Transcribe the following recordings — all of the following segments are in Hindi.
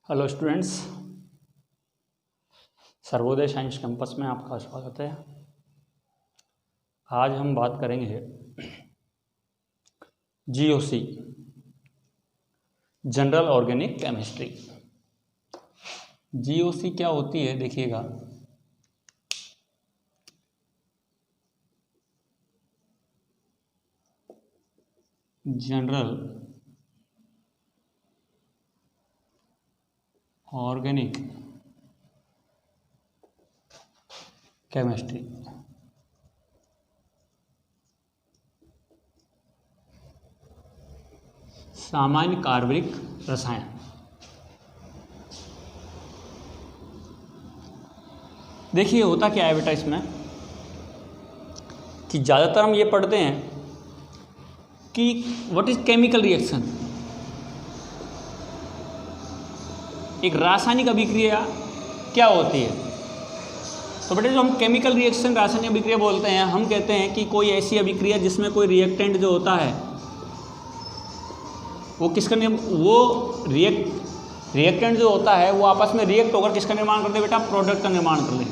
Hello students, Sarvodaya science campus में आपका स्वागत है। आज हम बात करेंगे GOC, general organic chemistry. GOC क्या होती है देखिएगा। जनरल ऑर्गेनिक केमिस्ट्री सामान्य कार्बनिक रसायन। देखिए होता क्या है बेटा इसमें कि ज़्यादातर हम ये पढ़ते हैं कि व्हाट इज केमिकल रिएक्शन, एक रासायनिक अभिक्रिया क्या होती है। तो बेटा जो हम केमिकल रिएक्शन रासायनिक अभिक्रिया बोलते हैं, हम कहते हैं कि कोई ऐसी अभिक्रिया जिसमें कोई रिएक्टेंट जो होता है वो किसका वो रिएक्टेंट जो होता है वो आपस में रिएक्ट होकर किसका निर्माण कर दे बेटा, प्रोडक्ट का निर्माण कर ले।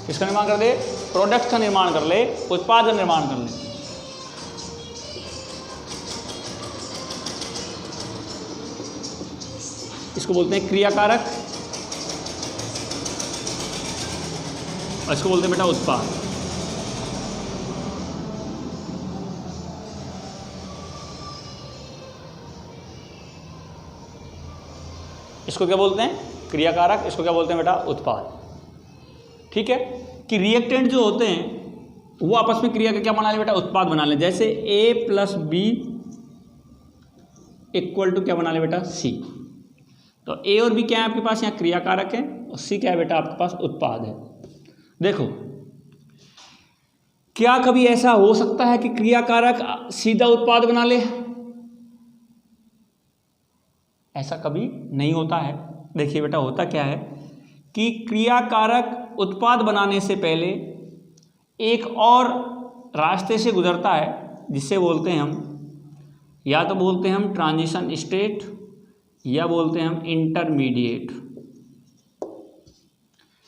किसका निर्माण कर दे, प्रोडक्ट का निर्माण कर ले, उत्पाद का निर्माण कर ले। इसको बोलते हैं क्रियाकारक और इसको बोलते हैं बेटा उत्पाद। इसको क्या बोलते हैं, क्रियाकारक। इसको क्या बोलते हैं बेटा, उत्पाद। ठीक है कि रिएक्टेंट जो होते हैं वो आपस में क्रिया का क्या बना ले बेटा, उत्पाद बना ले। जैसे A + B = क्या बना ले बेटा, C। तो A और B क्या है आपके पास, यहाँ क्रियाकारक है और C क्या है बेटा आपके पास, उत्पाद है। देखो क्या कभी ऐसा हो सकता है कि क्रियाकारक सीधा उत्पाद बना ले, ऐसा कभी नहीं होता है। देखिए बेटा होता क्या है कि क्रियाकारक उत्पाद बनाने से पहले एक और रास्ते से गुजरता है जिसे बोलते हैं हम, या तो बोलते हैं हम ट्रांजिशन स्टेट या बोलते हैं हम इंटरमीडिएट।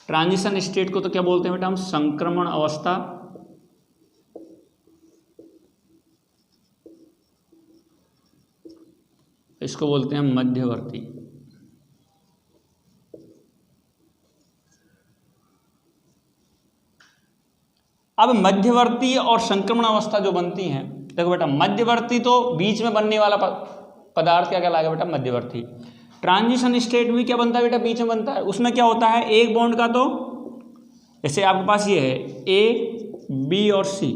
ट्रांजिशन स्टेट को तो क्या बोलते हैं बेटा हम, संक्रमण अवस्था। इसको बोलते हैं मध्यवर्ती। अब मध्यवर्ती और संक्रमण अवस्था जो बनती हैं, देखो बेटा मध्यवर्ती तो बीच में बनने वाला पदार्थ क्या कहलाएगा बेटा, मध्यवर्ती। ट्रांजिशन स्टेट भी क्या बनता है बेटा, बीच में बनता है। उसमें क्या होता है, एक बॉन्ड का तो जैसे आपके पास ये है A, B और C,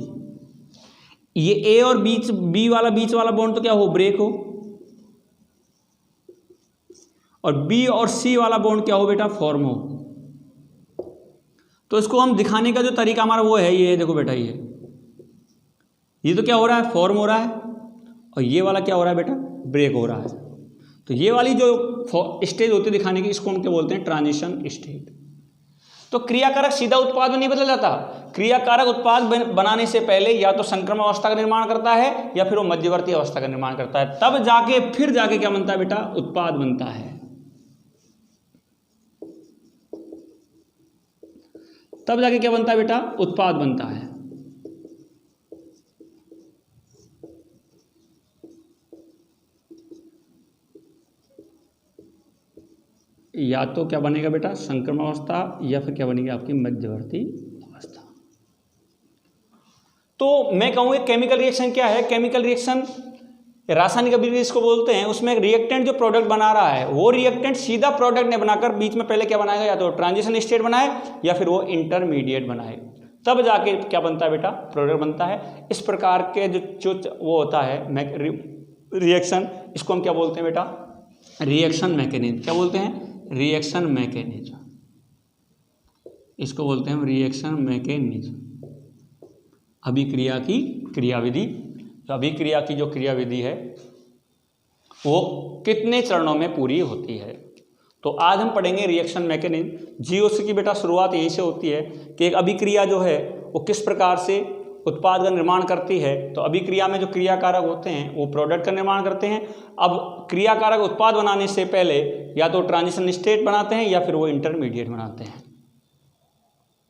ये A और B वाला बीच वाला बॉन्ड तो क्या हो, ब्रेक हो, और B और C वाला बॉन्ड क्या हो बेटा, फॉर्म हो। तो इसको हम दिखाने का जो तरीका हमारा वो है, ये देखो बेटा ये तो क्या हो रहा है, फॉर्म हो रहा है, और ये वाला क्या हो रहा है बेटा, ब्रेक हो रहा है। तो ये वाली जो स्टेज होती है दिखाने की, इसको हम क्या बोलते हैं, ट्रांजिशन स्टेट। तो क्रियाकारक सीधा उत्पाद में नहीं बदल जाता। क्रियाकारक उत्पाद बनाने से पहले या तो संक्रमण अवस्था का निर्माण करता है या फिर वो मध्यवर्ती अवस्था का निर्माण करता है, तब जाके फिर जाके क्या बनता है बेटा, उत्पाद बनता है। तब जाके क्या बनता है बेटा, उत्पाद बनता है। या तो क्या बनेगा बेटा, संक्रमण अवस्था, या फिर क्या बनेगी आपकी मध्यवर्ती अवस्था। तो मैं कहूँगा केमिकल रिएक्शन क्या है, केमिकल रिएक्शन रासायनिक अभिक्रिया इसको बोलते हैं। उसमें एक रिएक्टेंट जो प्रोडक्ट बना रहा है, वो रिएक्टेंट सीधा प्रोडक्ट नहीं बनाकर बीच में पहले क्या बनाएगा, या तो ट्रांजिशन स्टेट बनाए या फिर वो इंटरमीडिएट बनाए, तब जाके क्या बनता है बेटा, प्रोडक्ट बनता है। इस प्रकार के जो वो होता है रिएक्शन, इसको हम क्या बोलते हैं बेटा, रिएक्शन मैकेनिज्म। क्या बोलते हैं, रिएक्शन मैकेनिज्म। इसको बोलते हैं रिएक्शन मैकेनिज्म। अभिक्रिया की क्रियाविधि, तो अभिक्रिया की जो क्रियाविधि है वो कितने चरणों में पूरी होती है। तो आज हम पढ़ेंगे रिएक्शन मैकेनिज्म। जीओसी की बेटा शुरुआत यहीं से होती है कि एक अभिक्रिया जो है वो किस प्रकार से उत्पाद का निर्माण करती है, तो अभिक्रिया में जो क्रियाकारक होते हैं वो प्रोडक्ट का निर्माण करते हैं। अब क्रियाकारक उत्पाद बनाने से पहले या तो ट्रांजिशन स्टेट बनाते हैं या फिर वो इंटरमीडिएट बनाते हैं।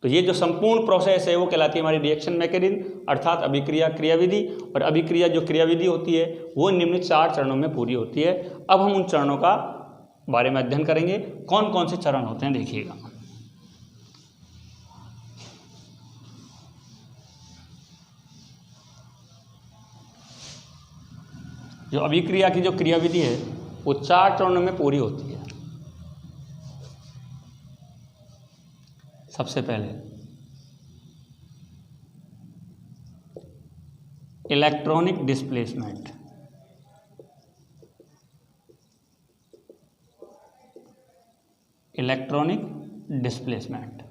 तो ये जो संपूर्ण प्रोसेस है वो कहलाती है हमारी रिएक्शन मैकेनिज्म, अर्थात अभिक्रिया क्रियाविधि। और अभिक्रिया जो क्रियाविधि होती है वो निम्न 4 चरणों में पूरी होती है। अब हम उन चरणों का बारे में अध्ययन करेंगे, कौन कौन से चरण होते हैं देखिएगा। जो अभिक्रिया की जो क्रियाविधि है वो 4 चरणों में पूरी होती है। सबसे पहले इलेक्ट्रॉनिक डिस्प्लेसमेंट। इलेक्ट्रॉनिक डिस्प्लेसमेंट,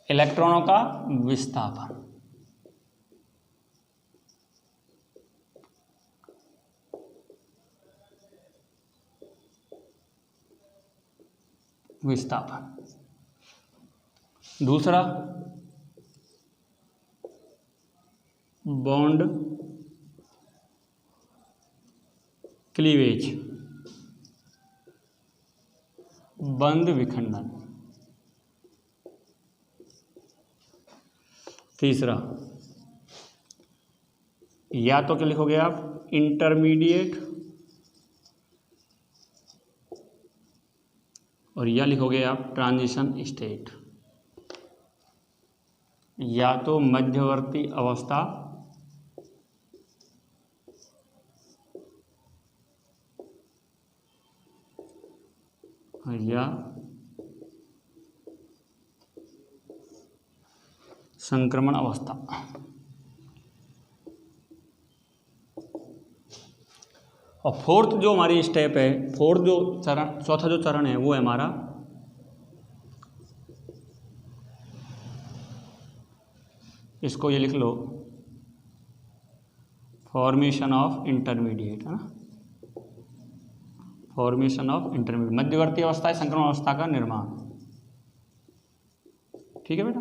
इलेक्ट्रॉनों का विस्थापन। दूसरा बॉन्ड क्लीवेज, बंध विखंडन। तीसरा या तो क्या लिखोगे आप इंटरमीडिएट, और या लिखोगे आप ट्रांजिशन स्टेट, या तो मध्यवर्ती अवस्था या संक्रमण अवस्था। और फोर्थ जो हमारी स्टेप है, फोर्थ जो चरण, चौथा जो चरण है वो है हमारा इसको ये लिख लो फॉर्मेशन ऑफ इंटरमीडिएट, है ना, फॉर्मेशन ऑफ इंटरमीडिएट, मध्यवर्ती अवस्था है संक्रमण अवस्था का निर्माण। ठीक है बेटा।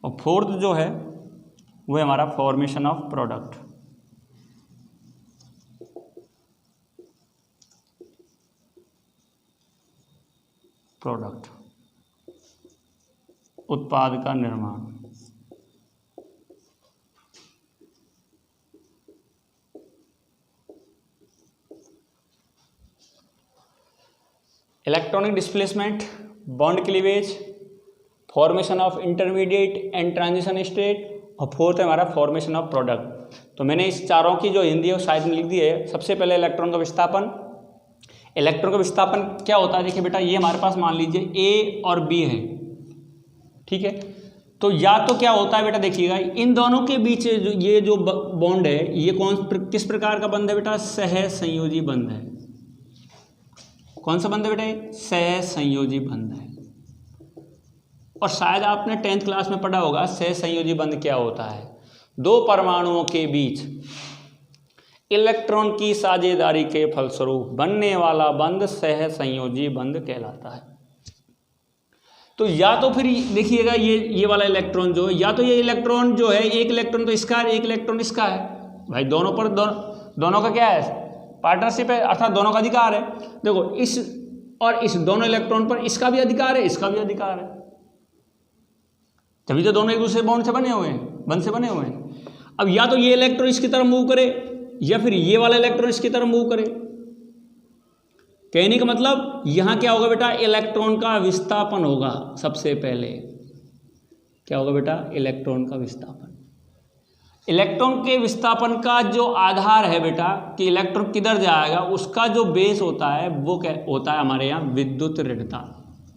और फोर्थ जो है वो है हमारा फॉर्मेशन ऑफ प्रोडक्ट। प्रोडक्ट उत्पाद का निर्माण। Electronic displacement, bond cleavage, formation of intermediate and transition state, और फोर्थ है हमारा फॉर्मेशन ऑफ प्रोडक्ट। तो मैंने इस चारों की जो हिंदी है वो साइड में लिख दी है। सबसे पहले इलेक्ट्रॉन का विस्थापन। इलेक्ट्रॉन का विस्थापन क्या होता है, देखिए बेटा, ये हमारे पास मान लीजिए ए और बी है, ठीक है। तो या तो क्या होता है बेटा, देखिएगा इन दोनों के बीच ये जो बॉन्ड है ये किस प्रकार का बंध है बेटा, सह संयोजी बंध है। कौन सा बंध है बेटा, ये सह संयोजी बंध है। और शायद आपने 10th क्लास में पढ़ा होगा सह संयोजी बंध क्या होता है। दो परमाणुओं के बीच इलेक्ट्रॉन की साझेदारी के फलस्वरूप बनने वाला बंध सह संयोजी बंध कहलाता है। तो या तो फिर देखिएगा ये वाला इलेक्ट्रॉन जो है, या तो ये इलेक्ट्रॉन जो है, एक इलेक्ट्रॉन तो इसका है, एक इलेक्ट्रॉन इसका है। भाई दोनों पर दोनों का क्या है, पार्टनरशिप है, अर्थात दोनों का अधिकार है। देखो इस और इस दोनों इलेक्ट्रॉन पर इसका भी अधिकार है, इसका भी अधिकार है, तभी तो दोनों एक दूसरे बॉन्ड से बने हुए हैं, बंध से बने हुए हैं। अब या तो ये इलेक्ट्रॉन इसकी तरफ मूव करे या फिर ये वाला इलेक्ट्रॉन इसकी तरफ मूव करे। कहने का मतलब यहां क्या होगा बेटा, इलेक्ट्रॉन का विस्थापन होगा। सबसे पहले क्या होगा बेटा, इलेक्ट्रॉन का विस्थापन। इलेक्ट्रॉन के विस्थापन का जो आधार है बेटा कि इलेक्ट्रॉन किधर जाएगा, उसका जो बेस होता है वो क्या होता है हमारे यहाँ, विद्युत ऋणता।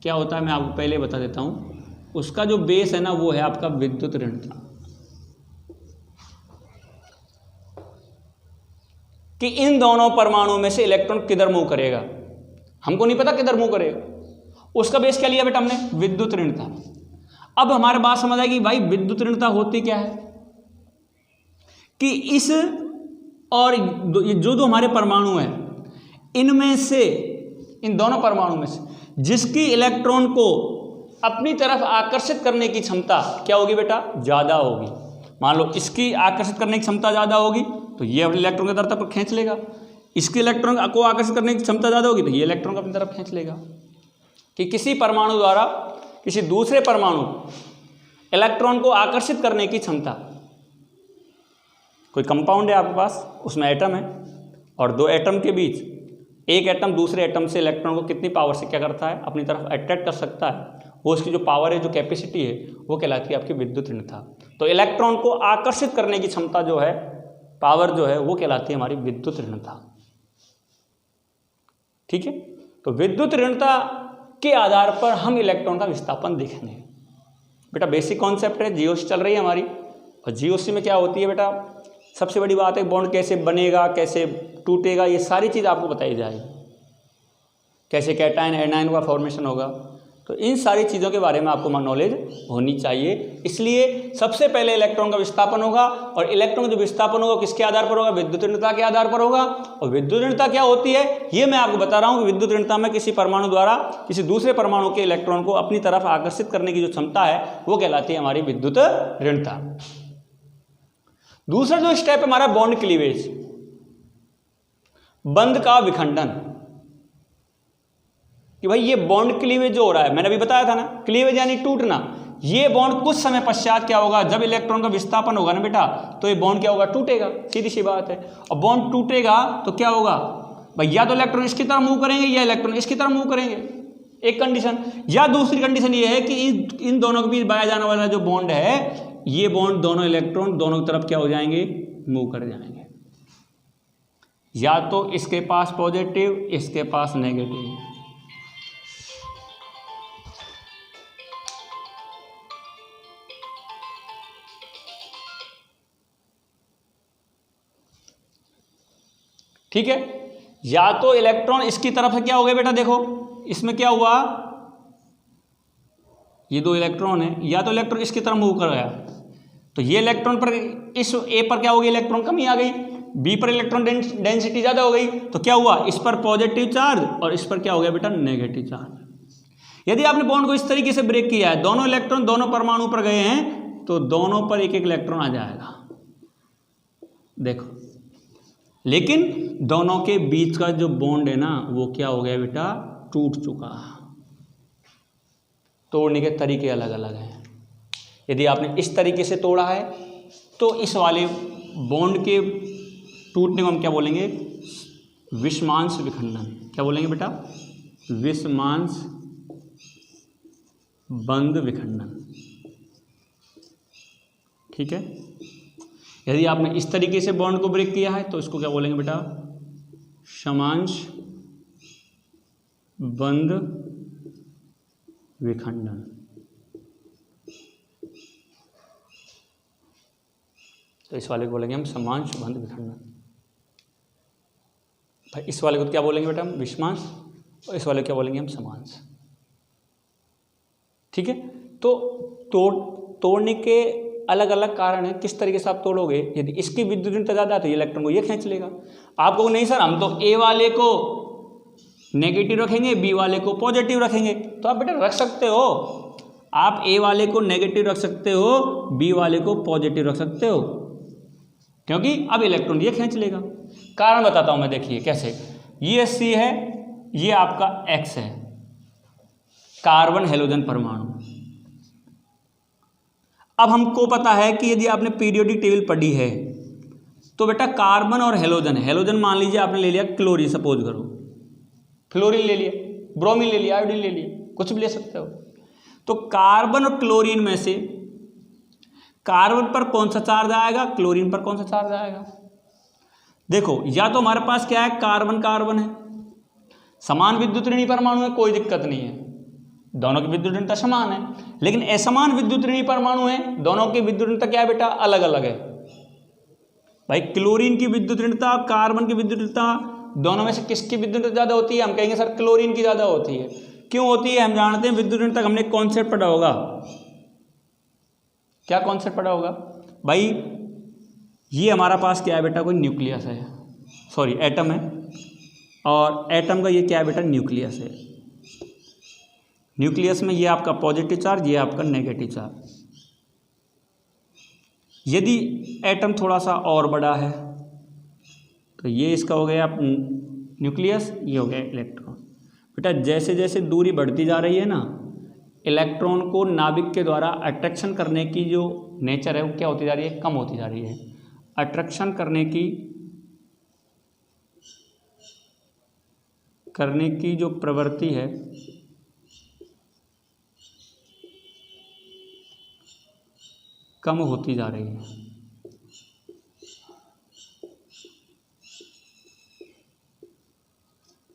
क्या होता है मैं आपको पहले बता देता हूँ। उसका जो बेस है ना वो है आपका विद्युत ऋणता। कि इन दोनों परमाणुओं में से इलेक्ट्रॉन किधर मूव करेगा, हमको नहीं पता किधर मूव करेगा। उसका बेस क्या लिया बेटा हमने, विद्युत ऋणता। अब हमारे बात समझ आएगी भाई विद्युत ऋणता होती क्या है, कि इस और जो जो हमारे परमाणु हैं इनमें से, इन दोनों परमाणु में से जिसकी इलेक्ट्रॉन को अपनी तरफ आकर्षित करने की क्षमता क्या होगी बेटा, ज़्यादा होगी। मान लो इसकी आकर्षित करने की क्षमता ज़्यादा होगी तो ये अपने इलेक्ट्रॉन की तरफ खींच लेगा, इसके इलेक्ट्रॉन को आकर्षित करने की क्षमता ज़्यादा होगी तो ये इलेक्ट्रॉन को अपनी तरफ खींच लेगा। कि किसी परमाणु द्वारा किसी दूसरे परमाणु इलेक्ट्रॉन को आकर्षित करने की क्षमता। कोई कंपाउंड है आपके पास, उसमें एटम है और दो एटम के बीच एक एटम दूसरे एटम से इलेक्ट्रॉन को कितनी पावर से क्या करता है, अपनी तरफ अट्रैक्ट कर सकता है, वो उसकी जो पावर है, जो कैपेसिटी है, वो कहलाती है आपकी विद्युत ऋणता। तो इलेक्ट्रॉन को आकर्षित करने की क्षमता जो है, पावर जो है, वो कहलाती है हमारी विद्युत ऋणता। ठीक है, तो विद्युत ऋणता के आधार पर हम इलेक्ट्रॉन का विस्थापन देखेंगे। बेटा बेसिक कॉन्सेप्ट है, जीओसी चल रही है हमारी, और जीओसी में क्या होती है बेटा, सबसे बड़ी बात है बॉन्ड कैसे बनेगा, कैसे टूटेगा, ये सारी चीज़ आपको बताई जाएगी, कैसे कैटायन एनायन का फॉर्मेशन होगा। तो इन सारी चीज़ों के बारे में आपको नॉलेज होनी चाहिए। इसलिए सबसे पहले इलेक्ट्रॉन का विस्थापन होगा, और इलेक्ट्रॉन का जो विस्थापन होगा किसके आधार पर होगा, विद्युत ऋणता के आधार पर होगा। और विद्युत ऋणता क्या होती है ये मैं आपको बता रहा हूँ कि विद्युत ऋणता में किसी परमाणु द्वारा किसी दूसरे परमाणु के इलेक्ट्रॉन को अपनी तरफ आकर्षित करने की जो क्षमता है वो कहलाती है हमारी विद्युत ऋणता। दूसरा जो स्टेप है हमारा बॉन्ड क्लीवेज, बंध का विखंडन। कि भाई ये बॉन्ड क्लीवेज जो हो रहा है, मैंने अभी बताया था ना, क्लीवेज यानी टूटना। ये बॉन्ड कुछ समय पश्चात क्या होगा, जब इलेक्ट्रॉन का विस्थापन होगा ना बेटा, तो ये बॉन्ड क्या होगा, टूटेगा, सीधी सी बात है। और बॉन्ड टूटेगा तो क्या होगा भाई, या तो इलेक्ट्रॉन इसकी तरफ मूव करेंगे या इलेक्ट्रॉन इसकी तरफ मूव करेंगे, एक कंडीशन। या दूसरी कंडीशन ये है कि इन दोनों के बीच पाया जाने वाला जो बॉन्ड है, ये बॉन्ड दोनों इलेक्ट्रॉन दोनों तरफ क्या हो जाएंगे, मूव कर जाएंगे। या तो इसके पास पॉजिटिव, इसके पास नेगेटिव। ठीक है, या तो इलेक्ट्रॉन इसकी तरफ से क्या हो गया बेटा, देखो इसमें क्या हुआ, ये दो इलेक्ट्रॉन है, या तो इलेक्ट्रॉन इसकी तरफ मूव कर गया तो ये इलेक्ट्रॉन पर, इस ए पर क्या हो गई, इलेक्ट्रॉन कमी आ गई, बी पर इलेक्ट्रॉन डेंसिटी ज़्यादा हो गई, तो क्या हुआ, इस पर पॉजिटिव चार्ज और इस पर क्या हो गया बेटा, नेगेटिव चार्ज। यदि आपने बॉन्ड को इस तरीके से ब्रेक किया है, दोनों इलेक्ट्रॉन दोनों परमाणु पर गए हैं, तो दोनों पर एक एक इलेक्ट्रॉन आ जाएगा, देखो। लेकिन दोनों के बीच का जो बॉन्ड है ना, वो क्या हो गया बेटा, टूट चुका। तोड़ने के तरीके अलग अलग हैं। यदि आपने इस तरीके से तोड़ा है तो इस वाले बॉन्ड के टूटने को हम क्या बोलेंगे, विषमांश विखंडन। क्या बोलेंगे बेटा, विषमांश बंध विखंडन। ठीक है, यदि आपने इस तरीके से बॉन्ड को ब्रेक किया है तो इसको क्या बोलेंगे बेटा, समांश बंध विखंडन। तो इस वाले को बोलेंगे हम समांश बंध विखंडन। भाई इस वाले को क्या बोलेंगे बेटा, हम विषमांश, और इस वाले को क्या बोलेंगे हम, समांश। ठीक है, तो तोड़ने के अलग अलग कारण है, किस तरीके से आप तोड़ोगे। यदि इसकी विद्युत ऋणता ज़्यादा है तो ये इलेक्ट्रॉन को ये खींच लेगा। आपको नहीं सर हम तो ए वाले को नेगेटिव रखेंगे, बी वाले को पॉजिटिव रखेंगे, तो आप बेटा रख सकते हो, आप ए वाले को नेगेटिव रख सकते हो, बी वाले को पॉजिटिव रख सकते हो, क्योंकि अब इलेक्ट्रॉन ये खींच लेगा। कारण बताता हूं मैं, देखिए कैसे। ये सी है, ये आपका एक्स है, कार्बन हेलोजन परमाणु। अब हमको पता है कि यदि आपने पीरियोडिक टेबल पढ़ी है तो बेटा कार्बन और हेलोजन, हेलोजन मान लीजिए आपने ले लिया क्लोरीन, सपोज करो, फ्लोरीन ले लिया, ब्रोमीन ले लिया, आयोडीन ले लिया, कुछ भी ले सकते हो। तो कार्बन और क्लोरीन में से कार्बन पर कौन सा चार्ज आएगा, क्लोरीन पर कौन सा चार्ज आएगा। देखो, या तो हमारे पास क्या है, कार्बन कार्बन है, समान विद्युत ऋणी परमाणु है, कोई दिक्कत नहीं है, दोनों की विद्युत ऋणता समान है। लेकिन असमान विद्युत ऋणी परमाणु है, दोनों की विद्युत ऋणता क्या है बेटा, अलग अलग है। भाई क्लोरीन की विद्युत ऋणता, कार्बन की विद्युत ऋणता, दोनों में से किसकी विद्युत ऋणता ज़्यादा होती है, हम कहेंगे सर क्लोरीन की ज़्यादा होती है। क्यों होती है, हम जानते हैं, विद्युत ऋणता हमने कॉन्सेप्ट पढ़ा होगा। क्या कॉन्सेप्ट पढ़ा होगा भाई, ये हमारा पास क्या है बेटा, कोई न्यूक्लियस है, सॉरी एटम है, और एटम का ये क्या है बेटा, न्यूक्लियस है। न्यूक्लियस में ये आपका पॉजिटिव चार्ज, ये आपका नेगेटिव चार्ज। यदि एटम थोड़ा सा और बड़ा है तो ये इसका हो गया न्यूक्लियस, ये हो गया इलेक्ट्रॉन। बेटा जैसे जैसे दूरी बढ़ती जा रही है ना, इलेक्ट्रॉन को नाभिक के द्वारा अट्रैक्शन करने की जो नेचर है वो क्या होती जा रही है, कम होती जा रही है। अट्रैक्शन करने की जो प्रवृत्ति है कम होती जा रही है।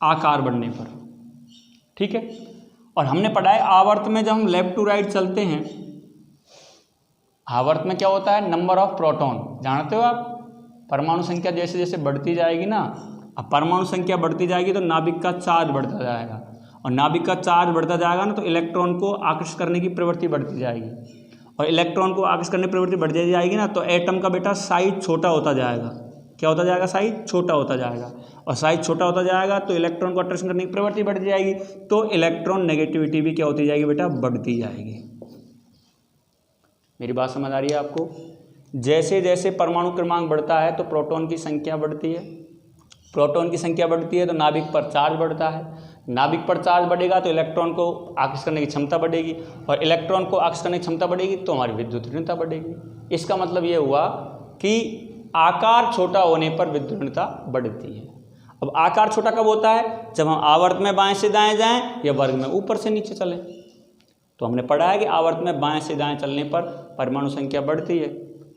आकार बढ़ने पर, ठीक है। और हमने पढ़ा है आवर्त में जब हम लेफ्ट टू राइट चलते हैं, आवर्त में क्या होता है, नंबर ऑफ प्रोटॉन, जानते हो आप। परमाणु संख्या जैसे जैसे बढ़ती जाएगी ना, अब परमाणु संख्या बढ़ती जाएगी तो नाभिक का चार्ज बढ़ता जाएगा, और नाभिक का चार्ज बढ़ता जाएगा ना तो इलेक्ट्रॉन को आकर्षित करने की प्रवृत्ति बढ़ती जाएगी, और इलेक्ट्रॉन को आकर्षित करने की प्रवृत्ति बढ़ती जाएगी ना तो एटम का बेटा साइज छोटा होता जाएगा। क्या होता जाएगा, साइज छोटा होता जाएगा, और साइज छोटा होता जाएगा तो इलेक्ट्रॉन को आकर्षण करने की प्रवृत्ति बढ़ती जाएगी, तो इलेक्ट्रॉन नेगेटिविटी भी क्या होती जाएगी बेटा, बढ़ती जाएगी। मेरी बात समझ आ रही है आपको। जैसे जैसे परमाणु क्रमांक बढ़ता है तो प्रोटॉन की संख्या बढ़ती है, प्रोटॉन की संख्या बढ़ती है तो नाभिक पर चार्ज बढ़ता है, नाभिक पर चार्ज बढ़ेगा तो इलेक्ट्रॉन को आकर्षित करने की क्षमता बढ़ेगी, और इलेक्ट्रॉन को आकर्षित करने की क्षमता बढ़ेगी तो हमारी विद्युत ऋणता बढ़ेगी। इसका मतलब ये हुआ कि आकार छोटा होने पर विद्युत ऋणता बढ़ती है। अब आकार छोटा कब होता है, जब हम आवर्त में बाएं से दाएं जाएं या वर्ग में ऊपर से नीचे चलें। तो हमने पढ़ा है कि आवर्त में बाएं से दाएं चलने पर परमाणु संख्या बढ़ती है,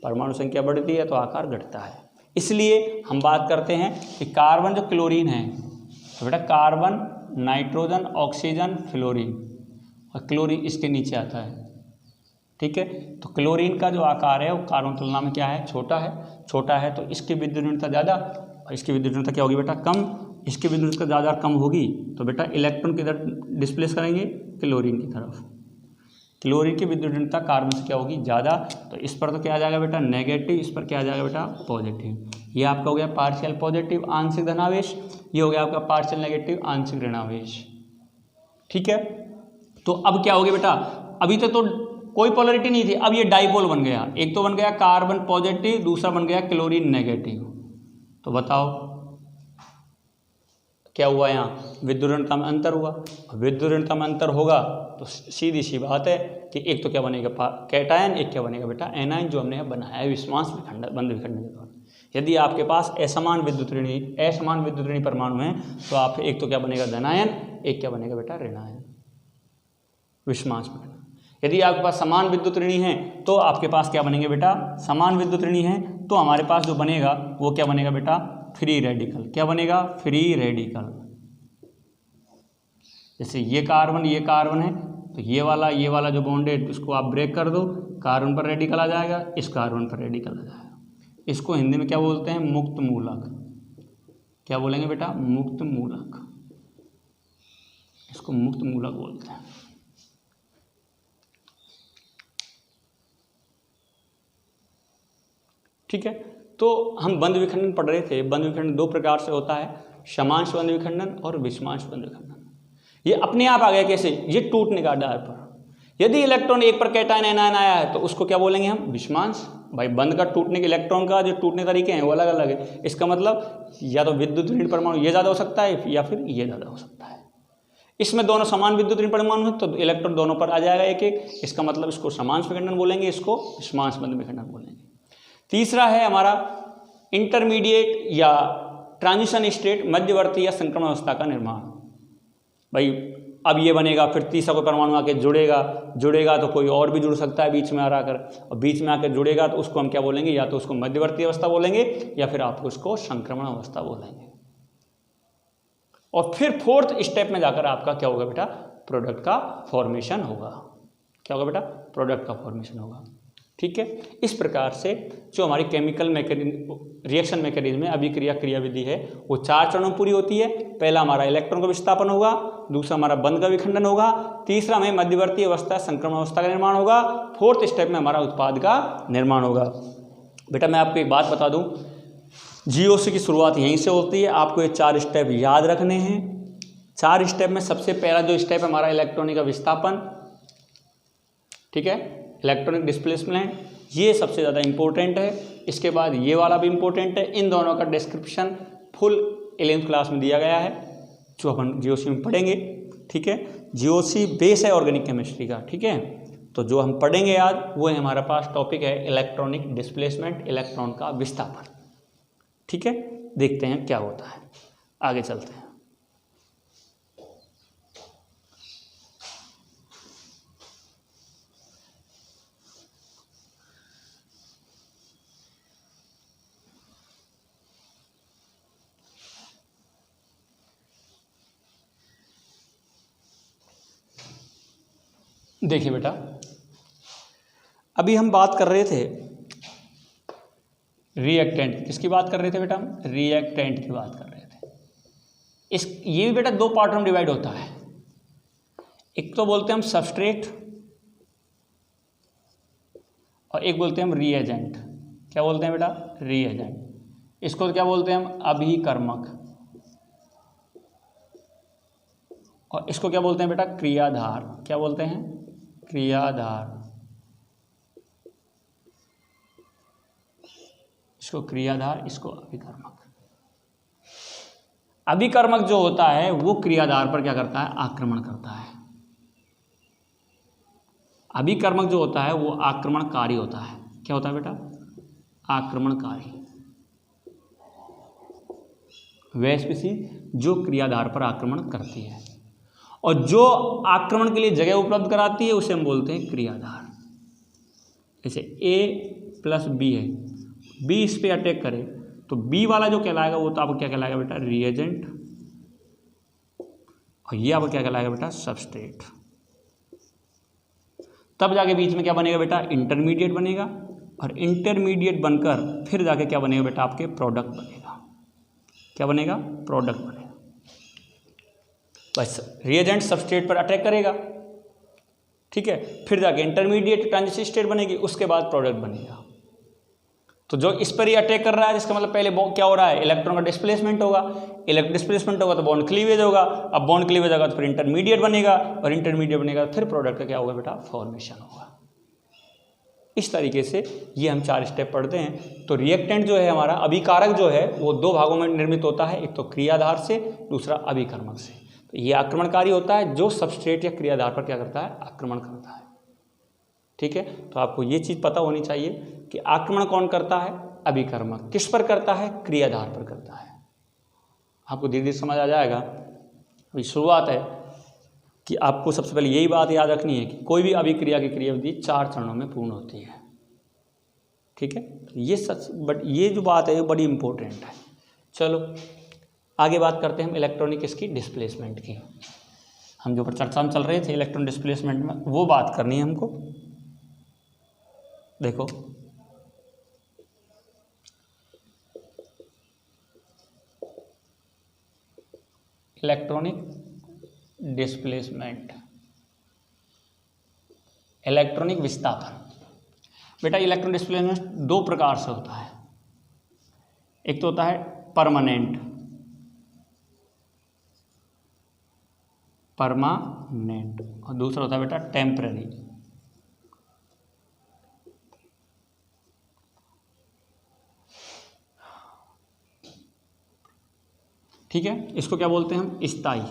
परमाणु संख्या बढ़ती है तो आकार घटता है। इसलिए हम बात करते हैं कि कार्बन जो क्लोरीन है, तो बेटा कार्बन, नाइट्रोजन, ऑक्सीजन, फ्लोरीन, और क्लोरीन इसके नीचे आता है, ठीक है। तो क्लोरीन का जो आकार है वो कार्बन तुलना में क्या है, छोटा है, तो इसकी विद्युत ऋणता ज़्यादा और इसकी विद्युत ऋणता क्या होगी बेटा, कम। इसकी विद्युत ऋणता ज़्यादा कम होगी तो बेटा इलेक्ट्रॉन किधर डिस्प्लेस करेंगे, क्लोरीन की तरफ। क्लोरीन की विद्युत ऋणता कार्बन से क्या होगी, ज़्यादा, तो इस पर तो क्या आ जाएगा बेटा, नेगेटिव, इस पर क्या आ जाएगा बेटा, पॉजिटिव। ये आपका हो गया पार्शियल पॉजिटिव आंशिक धनावेश, ये हो गया आपका पार्शियल नेगेटिव आंशिक ऋणावेश, ठीक है। तो अब क्या हो गया बेटा, अभी तो कोई पोलरिटी नहीं थी, अब ये डाइपोल बन गया। एक तो बन गया कार्बन पॉजिटिव, दूसरा बन गया क्लोरीन नेगेटिव। तो बताओ क्या हुआ, यहाँ विद्युत ऋणता में अंतर हुआ। विद्युत ऋणता में अंतर होगा तो सीधी सी बात है कि एक तो क्या बनेगा कैटायन, एक क्या बनेगा बेटा एनायन, जो हमने बनाया है विषमांश विखंडन, बंद विखंडन के द्वारा। यदि आपके पास असमान विद्युत ऋणी परमाणु हैं तो आप एक तो क्या बनेगा धनायन, एक क्या बनेगा बेटा ऋणायन, विषमांश विखंडन। यदि आपके पास समान विद्युत ऋणी हैं तो आपके पास क्या बनेंगे बेटा, समान विद्युत ऋणी हैं तो हमारे पास जो बनेगा वो क्या बनेगा बेटा, फ्री रेडिकल। क्या बनेगा, फ्री रेडिकल। जैसे ये कार्बन है तो ये वाला जो बॉन्ड है इसको आप ब्रेक कर दो, कार्बन पर रेडिकल आ जाएगा, इस कार्बन पर रेडिकल आ जाएगा। इसको हिंदी में क्या बोलते हैं, मुक्त मूलक। क्या बोलेंगे बेटा, मुक्त मूलक, इसको मुक्त मूलक बोलते हैं। ठीक है, तो हम बंद विखंडन पढ़ रहे थे। बंद विखंडन दो प्रकार से होता है, समांश बंद विखंडन और विषमांश बंद विखंडन। ये अपने आप आ गया कैसे, ये टूटने का आधार पर। यदि इलेक्ट्रॉन एक पर कैटायन एनायन आया है तो उसको क्या बोलेंगे हम, विषमांश। भाई बंद का टूटने के, इलेक्ट्रॉन का जो टूटने तरीके हैं वो अलग अलग है। इसका मतलब या तो विद्युत ऋण परमाणु ये ज़्यादा हो सकता है या फिर ये ज़्यादा हो सकता है। इसमें दोनों समान विद्युत ऋण परमाणु है तो इलेक्ट्रॉन दोनों पर आ जाएगा एक एक। इसका मतलब इसको समांश विखंडन बोलेंगे, इसको विषमांश बंद विखंडन बोलेंगे। तीसरा है हमारा इंटरमीडिएट या ट्रांजिशन स्टेट, मध्यवर्ती या संक्रमण अवस्था का निर्माण। भाई अब ये बनेगा, फिर तीसरा कोई परमाणु आके जुड़ेगा तो कोई और भी जुड़ सकता है बीच में आ कर, और बीच में आकर जुड़ेगा तो उसको हम क्या बोलेंगे, या तो उसको मध्यवर्ती अवस्था बोलेंगे या फिर आप उसको संक्रमण अवस्था बोलेंगे। और फिर फोर्थ स्टेप में जाकर आपका क्या होगा बेटा, प्रोडक्ट का फॉर्मेशन होगा। क्या होगा बेटा, प्रोडक्ट का फॉर्मेशन होगा। ठीक है, इस प्रकार से जो हमारी केमिकल रिएक्शन मैकेनिज्म में अभिक्रिया क्रियाविधि है वो 4 चरणों पूरी होती है। पहला हमारा इलेक्ट्रॉन का विस्थापन होगा, दूसरा हमारा बंध का विखंडन होगा, तीसरा में मध्यवर्ती अवस्था संक्रमण अवस्था का निर्माण होगा, फोर्थ स्टेप में हमारा उत्पाद का निर्माण होगा। बेटा मैं आपको एक बात बता दूं, GOC की शुरुआत यहीं से होती है। आपको ये 4 स्टेप याद रखने हैं। 4 स्टेप में सबसे पहला जो स्टेप है हमारा इलेक्ट्रॉनिक का विस्थापन, ठीक है, इलेक्ट्रॉनिक डिस्प्लेसमेंट, ये सबसे ज़्यादा इंपॉर्टेंट है। इसके बाद ये वाला भी इंपॉर्टेंट है। इन दोनों का डिस्क्रिप्शन फुल 11th क्लास में दिया गया है, जो अपन जीओसी में पढ़ेंगे, ठीक है। जीओसी बेस है ऑर्गेनिक केमिस्ट्री का, ठीक है। तो जो हम पढ़ेंगे आज वो है हमारे पास टॉपिक है इलेक्ट्रॉनिक डिस्प्लेसमेंट, इलेक्ट्रॉन का विस्थापन, ठीक है। देखते हैं क्या होता है, आगे चलते हैं। देखिए बेटा, अभी हम बात कर रहे थे रिएक्टेंट, किसकी बात कर रहे थे बेटा? हम रिएक्टेंट की बात कर रहे थे। ये भी बेटा 2 पार्ट में डिवाइड होता है। एक तो बोलते हैं हम सबस्ट्रेट और एक बोलते हैं हम रिएजेंट। क्या बोलते हैं बेटा? रिएजेंट। इसको क्या बोलते हैं हम? अभिकर्मक। और इसको क्या बोलते हैं बेटा? क्रियाधार। क्या बोलते हैं? क्रियाधार। इसको क्रियाधार, इसको अभिकर्मक। अभिकर्मक जो होता है वो क्रियाधार पर क्या करता है? आक्रमण करता है। अभिकर्मक जो होता है वो आक्रमणकारी होता है। क्या होता है बेटा? आक्रमणकारी। वह स्पीशीज जो क्रियाधार पर आक्रमण करती है और जो आक्रमण के लिए जगह उपलब्ध कराती है उसे हम बोलते हैं क्रियाधार। जैसे A + B है, B इस पे अटैक करे तो B वाला जो कहलाएगा वो तो आपको क्या कहलाएगा बेटा? रिएजेंट। और ये आपको क्या कहलाएगा बेटा? सबस्ट्रेट। तब जाके बीच में क्या बनेगा बेटा? इंटरमीडिएट बनेगा। और इंटरमीडिएट बनकर फिर जाके क्या बनेगा बेटा? आपके प्रोडक्ट बनेगा। क्या बनेगा? प्रोडक्ट बनेगा। बस रिएजेंट सबस्ट्रेट पर अटैक करेगा, ठीक है, फिर जाके इंटरमीडिएट ट्रांजिशन स्टेट बनेगी, उसके बाद प्रोडक्ट बनेगा। तो जो इस पर ही अटैक कर रहा है जिसका मतलब पहले क्या हो रहा है? इलेक्ट्रॉन का डिस्प्लेसमेंट होगा। इलेक्ट्रॉन डिस्प्लेसमेंट होगा तो बॉन्ड क्लीवेज होगा। अब बॉन्ड क्लीवेज होगा तो फिर इंटरमीडिएट बनेगा और इंटरमीडिएट बनेगा तो फिर प्रोडक्ट का क्या होगा बेटा? फॉर्मेशन होगा। इस तरीके से ये हम 4 स्टेप पढ़ते हैं। तो रिएक्टेंट जो है हमारा, अभिकारक जो है वो 2 भागों में निर्मित होता है, एक तो क्रियाधार से, दूसरा अभिकर्मक से। तो ये आक्रमणकारी होता है जो सबस्ट्रेट या क्रियाधार पर क्या करता है? आक्रमण करता है, ठीक है। तो आपको ये चीज़ पता होनी चाहिए कि आक्रमण कौन करता है? अभिकर्मक। किस पर करता है? क्रियाधार पर करता है। आपको धीरे धीरे समझ आ जाएगा। अभी शुरुआत है कि आपको सबसे पहले यही बात याद रखनी है कि कोई भी अभिक्रिया की क्रियाविधि 4 चरणों में पूर्ण होती है, ठीक है। ये सच, बट ये जो बात है ये बड़ी इंपॉर्टेंट है। चलो आगे बात करते हैं हम इलेक्ट्रॉनिक इसकी डिस्प्लेसमेंट की। हम जो पर चर्चा में चल रहे थे इलेक्ट्रॉन डिस्प्लेसमेंट में, वो बात करनी है हमको। देखो इलेक्ट्रॉनिक डिस्प्लेसमेंट, इलेक्ट्रॉनिक विस्थापन। बेटा इलेक्ट्रॉन डिस्प्लेसमेंट 2 प्रकार से होता है। एक तो होता है परमानेंट और दूसरा होता है बेटा टेम्पररी। ठीक है, इसको क्या बोलते हैं हम? स्थायी।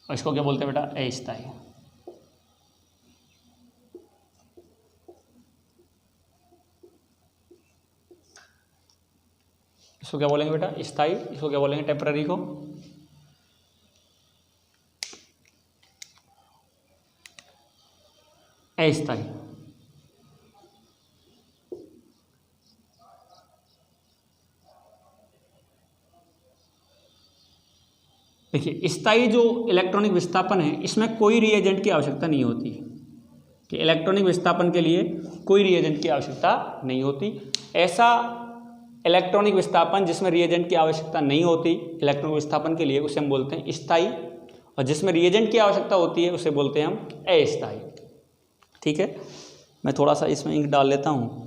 और इसको क्या बोलते हैं बेटा? अस्थायी। इसको क्या बोलेंगे बेटा? स्थायी। इसको क्या बोलेंगे? टेम्पररी को। अस्थायी। देखिए स्थायी जो इलेक्ट्रॉनिक विस्थापन है इसमें कोई रिएजेंट की आवश्यकता नहीं होती कि इलेक्ट्रॉनिक विस्थापन के लिए कोई रिएजेंट की आवश्यकता नहीं होती। ऐसा इलेक्ट्रॉनिक विस्थापन जिसमें रिएजेंट की आवश्यकता नहीं होती इलेक्ट्रॉनिक विस्थापन के लिए उसे हम बोलते हैं स्थायी, और जिसमें रिएजेंट की आवश्यकता होती है उसे बोलते हैं हम अस्थायी। ठीक है, मैं थोड़ा सा इसमें इंक डाल लेता हूँ।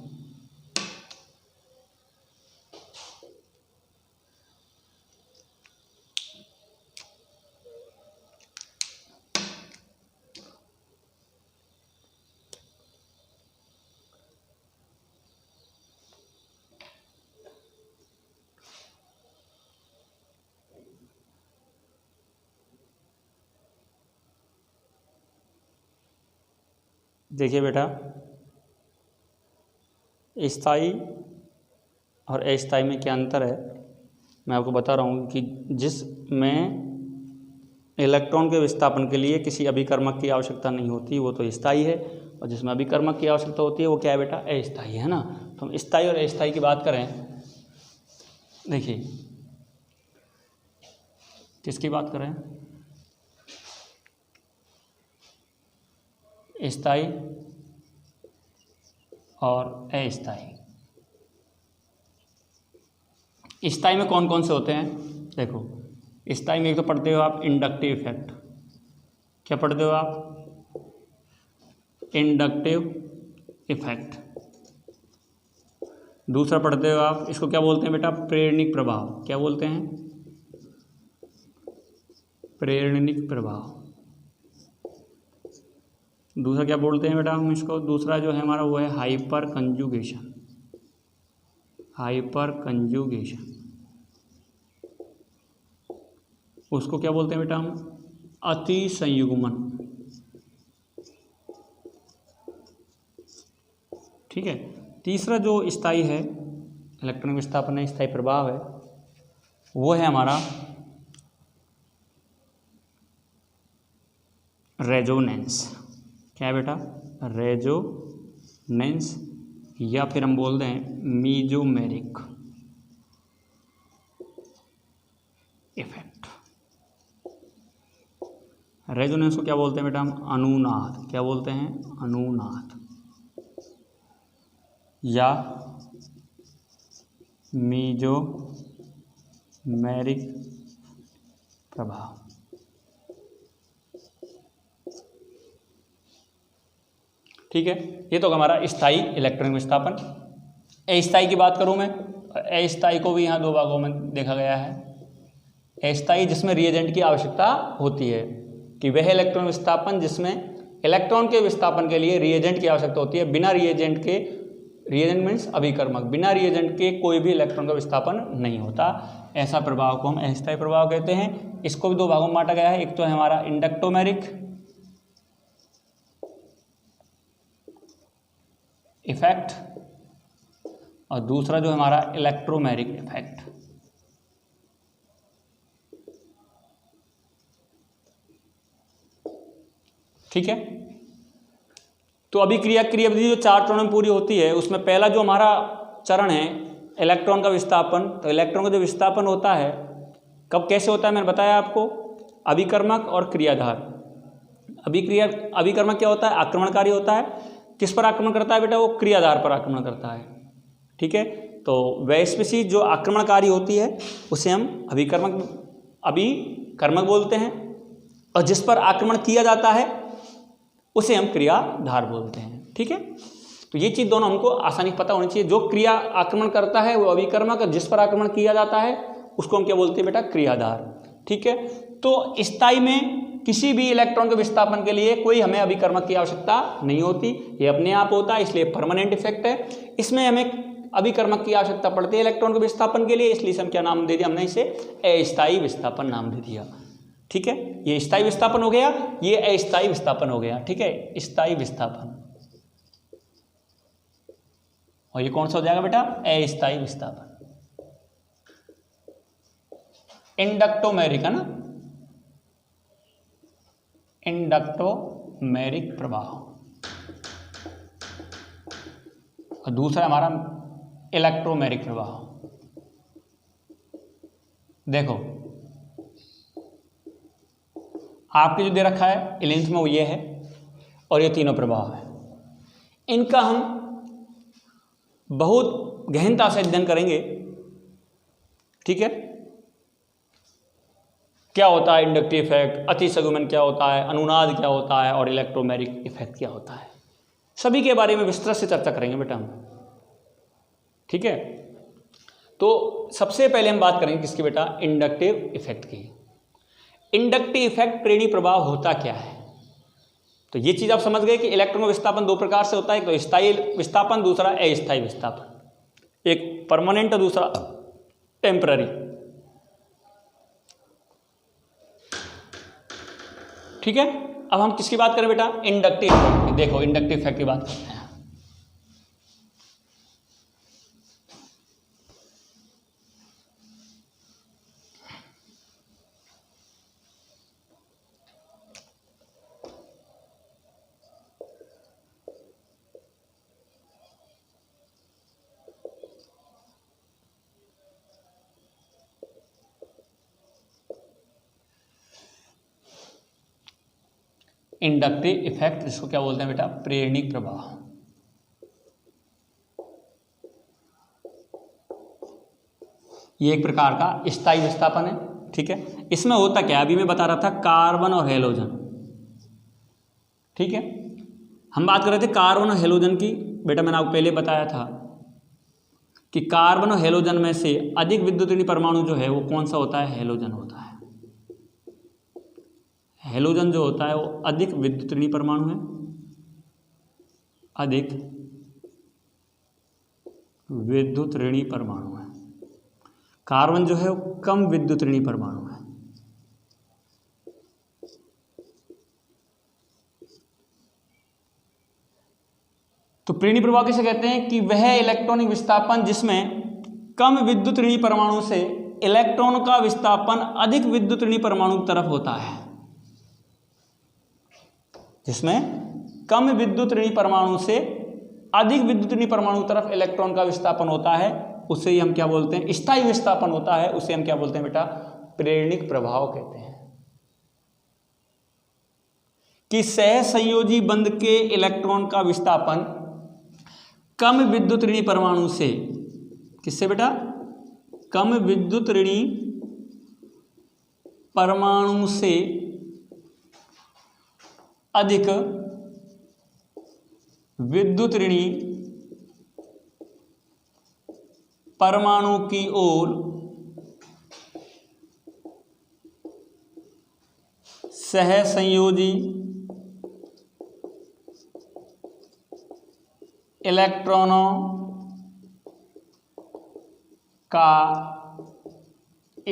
देखिए बेटा, स्थायी और अस्थायी में क्या अंतर है मैं आपको बता रहा हूँ कि जिसमें इलेक्ट्रॉन के विस्थापन के लिए किसी अभिकर्मक की आवश्यकता नहीं होती वो तो स्थायी है, और जिसमें अभिकर्मक की आवश्यकता होती है वो क्या है बेटा, अस्थायी है ना। तो हम स्थायी और अस्थायी की बात करें, देखिए किसकी बात करें, स्थायी और अस्थायी। स्थायी में कौन कौन से होते हैं, देखो स्थायी में एक तो पढ़ते हो आप इंडक्टिव इफेक्ट, क्या पढ़ते हो आप, इंडक्टिव इफेक्ट। दूसरा पढ़ते हो आप, इसको क्या बोलते हैं बेटा, प्रेरणिक प्रभाव, क्या बोलते हैं, प्रेरणिक प्रभाव। दूसरा क्या बोलते हैं बेटा हम इसको, दूसरा जो है हमारा वो है हाइपर कंजुगेशन, हाइपर कंजुगेशन। उसको क्या बोलते हैं बेटा हम, अति संयुग्मन, ठीक है। तीसरा जो स्थायी है, इलेक्ट्रॉन विस्थापन है, स्थायी प्रभाव है, वो है हमारा रेजोनेंस। क्या है बेटा, रेजोनेंस, या फिर हम बोलते हैं मीजोमेरिक इफेक्ट। रेजोनेंस को क्या बोलते हैं बेटा हम, अनुनाद, क्या बोलते हैं, अनुनाद, या मीजोमेरिक प्रभाव। ठीक है, ये तो हमारा स्थायी इलेक्ट्रॉन विस्थापन। अस्थायी की बात करूं मैं, अस्थायी को भी यहाँ दो भागों में देखा गया है। अस्थायी जिसमें रिएजेंट की आवश्यकता होती है, कि वह इलेक्ट्रॉन विस्थापन जिसमें इलेक्ट्रॉन के विस्थापन के लिए रिएजेंट की आवश्यकता होती है, बिना रिएजेंट के, रिएजेंट मीन्स अभिकर्मक, बिना रिएजेंट के कोई भी इलेक्ट्रॉन का विस्थापन नहीं होता। ऐसा प्रभाव को हम अस्थायी प्रभाव कहते हैं। इसको भी दो भागों में बांटा गया है, एक तो है हमारा इंडक्टोमेरिक इफेक्ट, और दूसरा जो है हमारा इलेक्ट्रोमेरिक इफेक्ट। ठीक है, तो अभी क्रियाविधि जो 4 चरणों में पूरी होती है, उसमें पहला जो हमारा चरण है इलेक्ट्रॉन का विस्थापन। तो इलेक्ट्रॉन का जो विस्थापन होता है कब कैसे होता है, मैंने बताया आपको, अभिकर्मक और क्रियाधार। अभिकर्मक क्या होता है, आक्रमणकारी होता है। किस पर आक्रमण करता है बेटा, वो क्रियाधार पर आक्रमण करता है। ठीक है, तो वह स्पीशीज जो आक्रमणकारी होती है उसे हम अभिकर्मक बोलते हैं, और जिस पर आक्रमण किया जाता है उसे हम क्रियाधार बोलते हैं। ठीक है, तो ये चीज़ दोनों हमको आसानी से पता होनी चाहिए। जो क्रिया आक्रमण करता है वो अभिकर्मक, और जिस पर आक्रमण किया जाता है उसको हम क्या बोलते हैं बेटा, क्रियाधार। ठीक है, तो स्थायी में किसी भी इलेक्ट्रॉन के विस्थापन के लिए कोई हमें अभिकर्मक की आवश्यकता नहीं होती, ये अपने आप होता है, इसलिए परमानेंट इफेक्ट है। इसमें हमें अभिकर्मक की आवश्यकता पड़ती है इलेक्ट्रॉन के विस्थापन के लिए, इसलिए हम क्या नाम दे दिया, हमने इसे अस्थायी विस्थापन नाम दे दिया। ठीक है, ये स्थायी विस्थापन हो गया, ये अस्थायी विस्थापन हो गया। ठीक है, स्थायी विस्थापन, और ये कौन सा हो जाएगा बेटा, अस्थायी विस्थापन। इंडक्टोमेरिक है ना, इंडक्टोमेरिक प्रभाव, और दूसरा हमारा इलेक्ट्रोमेरिक प्रभाव। देखो आपके जो दे रखा है इलेंथ में वो ये है, और ये तीनों प्रभाव है। इनका हम बहुत गहनता से अध्ययन करेंगे। ठीक है, क्या होता है इंडक्टिव इफेक्ट, अति संयुग्मन क्या होता है, अनुनाद क्या होता है, और इलेक्ट्रोमेरिक इफेक्ट क्या होता है, सभी के बारे में विस्तृत से चर्चा करेंगे बेटा हम। ठीक है, तो सबसे पहले हम बात करेंगे किसकी बेटा, इंडक्टिव इफेक्ट की। इंडक्टिव इफेक्ट प्रेरणी प्रभाव होता क्या है, तो ये चीज आप समझ गए कि इलेक्ट्रॉन का विस्थापन दो प्रकार से होता है, एक तो स्थायी विस्थापन, दूसरा अस्थायी विस्थापन। एक परमानेंट और दूसरा टेम्पररी। ठीक है, अब हम किसकी बात करें बेटा? इंडक्टिव इफेक्ट की। देखो इंडक्टिव इफेक्ट की बात करते हैं। इंडक्टिव इफेक्ट, इसको क्या बोलते हैं बेटा? प्रेरणिक प्रभाव। ये एक प्रकार का स्थायी विस्थापन है, ठीक है। इसमें होता क्या, अभी मैं बता रहा था कार्बन और हेलोजन, ठीक है। हम बात कर रहे थे कार्बन और हेलोजन की। बेटा मैंने आपको पहले बताया था कि कार्बन और हेलोजन में से अधिक विद्युत परमाणु जो है वो कौन सा होता है? हेलोजन होता है। हेलोजन जो होता है वो अधिक विद्युत ऋणी परमाणु है, अधिक विद्युत ऋणी परमाणु है। कार्बन जो है वो कम विद्युत ऋणी परमाणु है। तो प्रेरणी प्रभाव किसे कहते हैं? कि वह इलेक्ट्रॉनिक विस्थापन जिसमें कम विद्युत ऋणी परमाणु से इलेक्ट्रॉन का विस्थापन अधिक विद्युत ऋणी परमाणु की तरफ होता है। जिसमें कम विद्युत ऋणी परमाणु से अधिक विद्युत ऋणी परमाणु की तरफ इलेक्ट्रॉन का विस्थापन होता है, उसे ही हम क्या बोलते हैं? स्थायी विस्थापन होता है, उसे हम क्या बोलते हैं बेटा? प्रेरणिक प्रभाव कहते हैं। कि सहसंयोजी बंध के इलेक्ट्रॉन का विस्थापन कम विद्युत ऋणी परमाणु से, किससे बेटा? कम विद्युत ऋणी परमाणु से अधिक विद्युत ऋणी परमाणु की ओर सहसंयोजी इलेक्ट्रॉनों का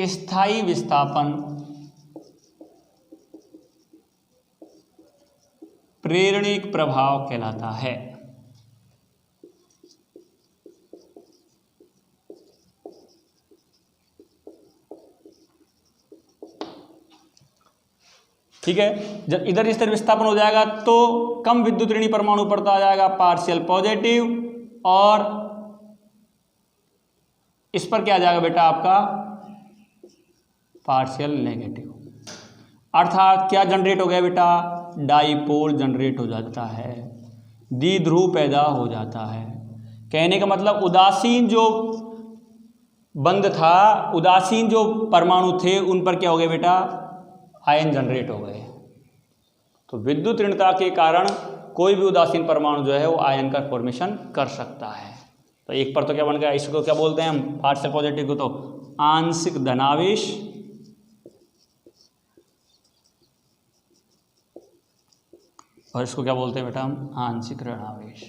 स्थायी विस्थापन प्रेरणिक प्रभाव कहलाता है। ठीक है। जब इधर इस तरह विस्थापन हो जाएगा तो कम विद्युत ऋणी परमाणु पड़ता आ जाएगा पार्शियल पॉजिटिव, और इस पर क्या आ जाएगा बेटा? आपका पार्शियल नेगेटिव। अर्थात क्या जनरेट हो गया बेटा? डाइपोल जनरेट हो जाता है, द्विध्रुव पैदा हो जाता है। कहने का मतलब उदासीन जो बंध था, उदासीन जो परमाणु थे, उन पर क्या हो गया बेटा? आयन जनरेट हो गए। तो विद्युत ऋणता के कारण कोई भी उदासीन परमाणु जो है वो आयन का फॉर्मेशन कर सकता है। तो एक पर तो क्या बन गया? इसको क्या बोलते हैं हम? पार्शियल पॉजिटिव को तो आंशिक धनावेश, और इसको क्या बोलते हैं बेटा हम? आंशिक ऋणावेश।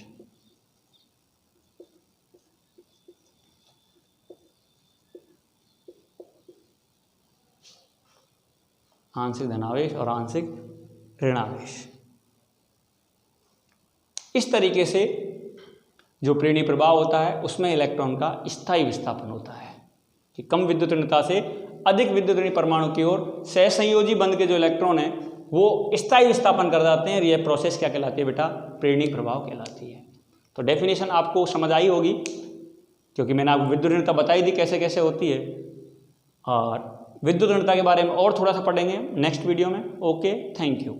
आंशिक धनावेश और आंशिक ऋणावेश। इस तरीके से जो प्रेरणी प्रभाव होता है उसमें इलेक्ट्रॉन का स्थायी विस्थापन होता है कि कम विद्युत ऋणता से अधिक विद्युत ऋणी परमाणु की ओर सहसंयोजी बंध के जो इलेक्ट्रॉन है वो स्थायी विस्थापन कर जाते हैं। यह प्रोसेस क्या कहलाती है बेटा? प्रेरणिक प्रभाव कहलाती है। तो डेफिनेशन आपको समझ आई होगी, क्योंकि मैंने आपको विद्युत ऋणता बताई थी कैसे कैसे होती है, और विद्युत ऋणता के बारे में और थोड़ा सा पढ़ेंगे नेक्स्ट वीडियो में। Okay, thank you.